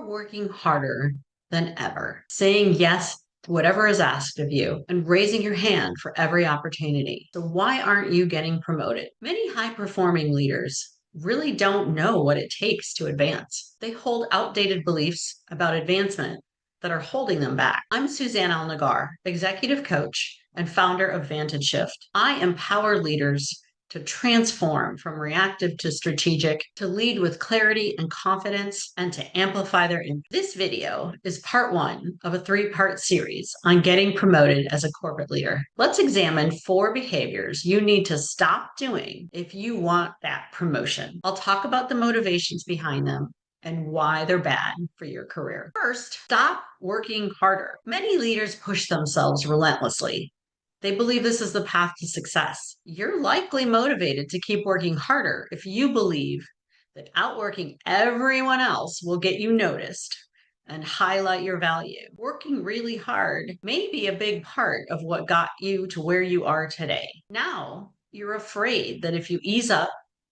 You're working harder than ever, saying yes to whatever is asked of you and raising your hand for every opportunity. So, why aren't you getting promoted? Many high performing leaders really don't know what it takes to advance. They hold outdated beliefs about advancement that are holding them back. I'm Suzanne El-Naggar, executive coach and founder of VantageShift. I empower leaders to transform from reactive to strategic, to lead with clarity and confidence, and to amplify their impact. This video is part one of a three-part series on getting promoted as a corporate leader. Let's examine 4 behaviors you need to stop doing if you want that promotion. I'll talk about the motivations behind them and why they're bad for your career. First, stop working harder. Many leaders push themselves relentlessly. They believe this is the path to success. You're likely motivated to keep working harder if you believe that outworking everyone else will get you noticed and highlight your value. Working really hard may be a big part of what got you to where you are today. Now, you're afraid that if you ease up,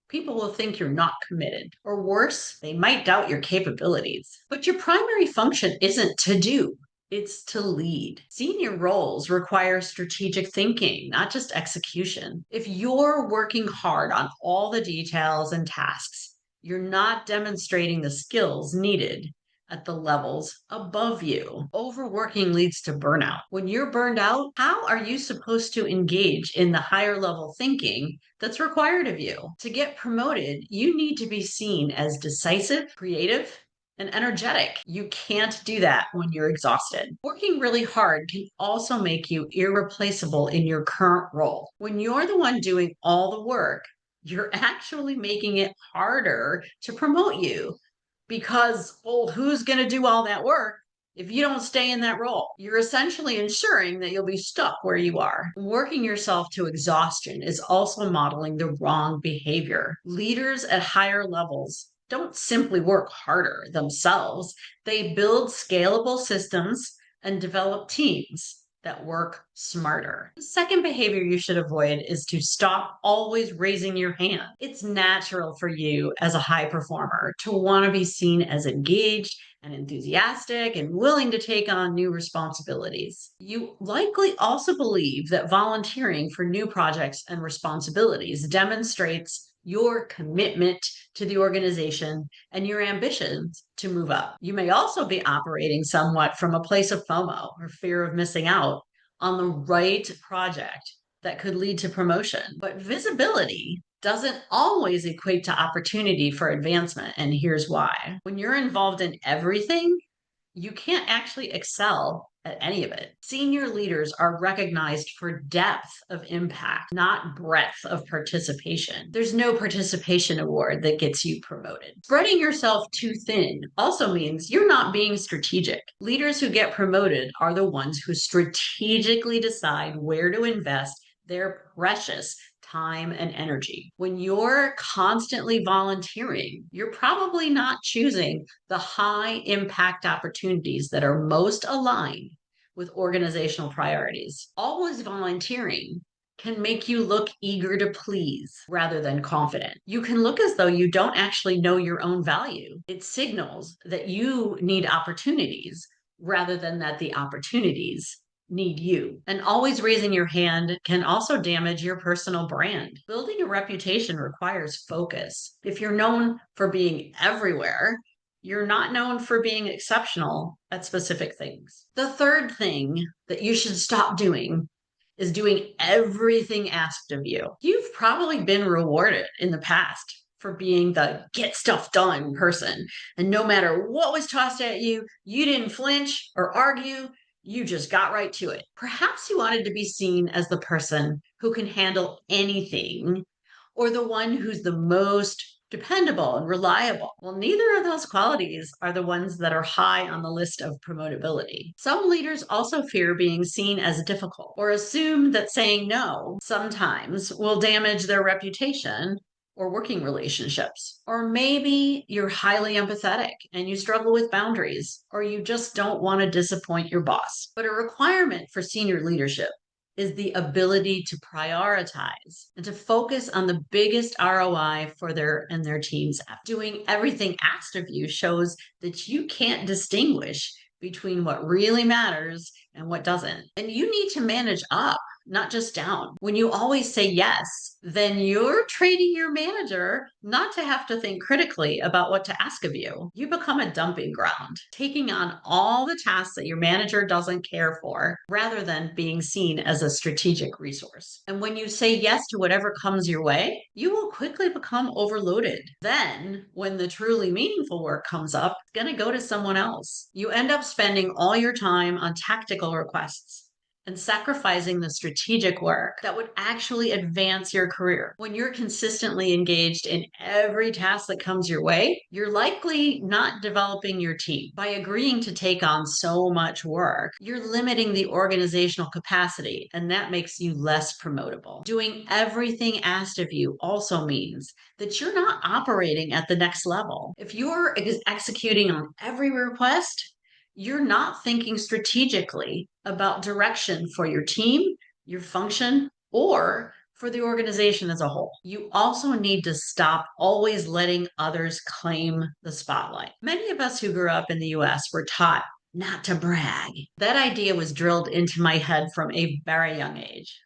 people will think you're not committed. Or worse, they might doubt your capabilities. But your primary function isn't to do. It's to lead. Senior roles require strategic thinking, not just execution. If you're working hard on all the details and tasks, you're not demonstrating the skills needed at the levels above you. Overworking leads to burnout. When you're burned out, how are you supposed to engage in the higher level thinking that's required of you? To get promoted, you need to be seen as decisive, creative, and energetic. You can't do that when you're exhausted. Working really hard can also make you irreplaceable in your current role. When you're the one doing all the work, you're actually making it harder to promote you because, well, who's going to do all that work if you don't stay in that role? You're essentially ensuring that you'll be stuck where you are. Working yourself to exhaustion is also modeling the wrong behavior. Leaders at higher levels don't simply work harder themselves. They build scalable systems and develop teams that work smarter. The second behavior you should avoid is to stop always raising your hand. It's natural for you as a high performer to want to be seen as engaged and enthusiastic and willing to take on new responsibilities. You likely also believe that volunteering for new projects and responsibilities demonstrates your commitment to the organization and your ambitions to move up. You may also be operating somewhat from a place of FOMO, or fear of missing out on the right project that could lead to promotion. But visibility doesn't always equate to opportunity for advancement, and here's why. When you're involved in everything, you can't actually excel at any of it. Senior leaders are recognized for depth of impact, not breadth of participation. There's no participation award that gets you promoted. Spreading yourself too thin also means you're not being strategic. Leaders who get promoted are the ones who strategically decide where to invest their precious time and energy. When you're constantly volunteering, you're probably not choosing the high impact opportunities that are most aligned with organizational priorities. Always volunteering can make you look eager to please rather than confident. You can look as though you don't actually know your own value. It signals that you need opportunities rather than that the opportunities need you. And always raising your hand can also damage your personal brand. Building a reputation requires focus. If you're known for being everywhere, you're not known for being exceptional at specific things. The third thing that you should stop doing is doing everything asked of you. You've probably been rewarded in the past for being the get stuff done person. And no matter what was tossed at you, you didn't flinch or argue. You just got right to it. Perhaps you wanted to be seen as the person who can handle anything or the one who's the most dependable and reliable. Well, neither of those qualities are the ones that are high on the list of promotability. Some leaders also fear being seen as difficult or assume that saying no sometimes will damage their reputation or working relationships. Or maybe you're highly empathetic and you struggle with boundaries, or you just don't want to disappoint your boss. But a requirement for senior leadership is the ability to prioritize and to focus on the biggest ROI for their team's effort. Doing everything asked of you shows that you can't distinguish between what really matters and what doesn't. And you need to manage up, not just down. When you always say yes, then you're training your manager not to have to think critically about what to ask of you. You become a dumping ground, taking on all the tasks that your manager doesn't care for, rather than being seen as a strategic resource. And when you say yes to whatever comes your way, you will quickly become overloaded. Then, when the truly meaningful work comes up, it's going to go to someone else. You end up spending all your time on tactical requests and sacrificing the strategic work that would actually advance your career. When you're consistently engaged in every task that comes your way, you're likely not developing your team. By agreeing to take on so much work, you're limiting the organizational capacity, and that makes you less promotable. Doing everything asked of you also means that you're not operating at the next level. If you're executing on every request, you're not thinking strategically about direction for your team, your function, or for the organization as a whole. You also need to stop always letting others claim the spotlight. Many of us who grew up in the US were taught not to brag. That idea was drilled into my head from a very young age.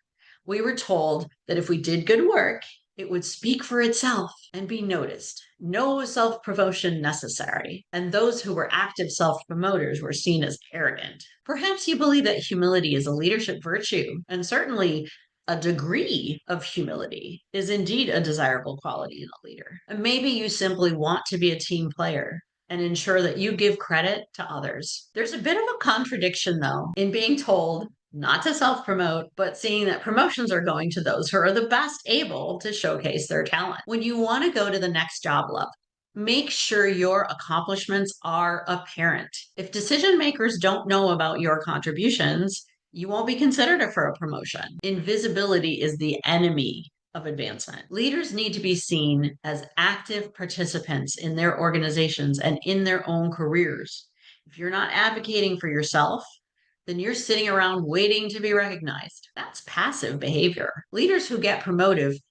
We were told that if we did good work, it would speak for itself and be noticed. No self-promotion necessary. And those who were active self-promoters were seen as arrogant. Perhaps you believe that humility is a leadership virtue, and certainly a degree of humility is indeed a desirable quality in a leader. And maybe you simply want to be a team player and ensure that you give credit to others. There's a bit of a contradiction, though, in being told not to self-promote, but seeing that promotions are going to those who are the best able to showcase their talent. When you want to go to the next job level, make sure your accomplishments are apparent. If decision makers don't know about your contributions, you won't be considered for a promotion. Invisibility is the enemy of advancement. Leaders need to be seen as active participants in their organizations and in their own careers. If you're not advocating for yourself, then you're sitting around waiting to be recognized. That's passive behavior. Leaders who get promoted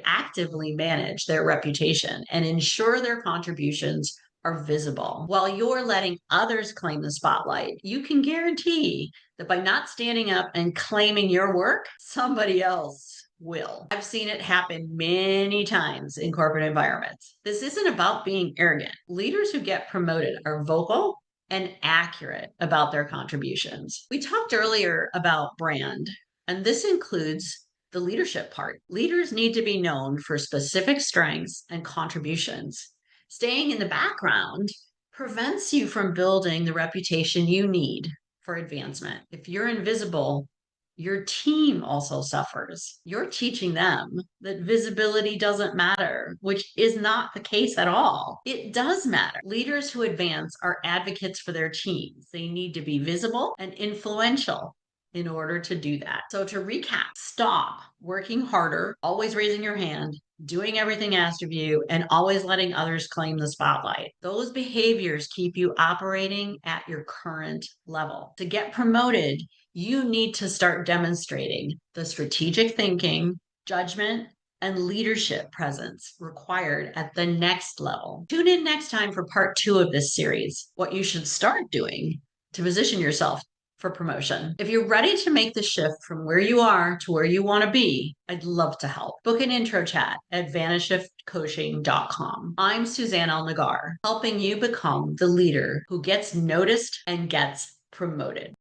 actively manage their reputation and ensure their contributions are visible. While you're letting others claim the spotlight, you can guarantee that by not standing up and claiming your work, somebody else will. I've seen it happen many times in corporate environments. This isn't about being arrogant. Leaders who get promoted are vocal and accurate about their contributions. We talked earlier about brand, and this includes the leadership part. Leaders need to be known for specific strengths and contributions. Staying in the background prevents you from building the reputation you need for advancement. If you're invisible, your team also suffers. You're teaching them that visibility doesn't matter, which is not the case at all. It does matter. Leaders who advance are advocates for their teams. They need to be visible and influential in order to do that. So to recap, stop working harder, always raising your hand, doing everything asked of you, and always letting others claim the spotlight. Those behaviors keep you operating at your current level. To get promoted, you need to start demonstrating the strategic thinking, judgment, and leadership presence required at the next level. Tune in next time for part 2 of this series, what you should start doing to position yourself for promotion. If you're ready to make the shift from where you are to where you want to be, I'd love to help. Book an intro chat at VantageShiftCoaching.com. I'm Suzanne El-Naggar, helping you become the leader who gets noticed and gets promoted.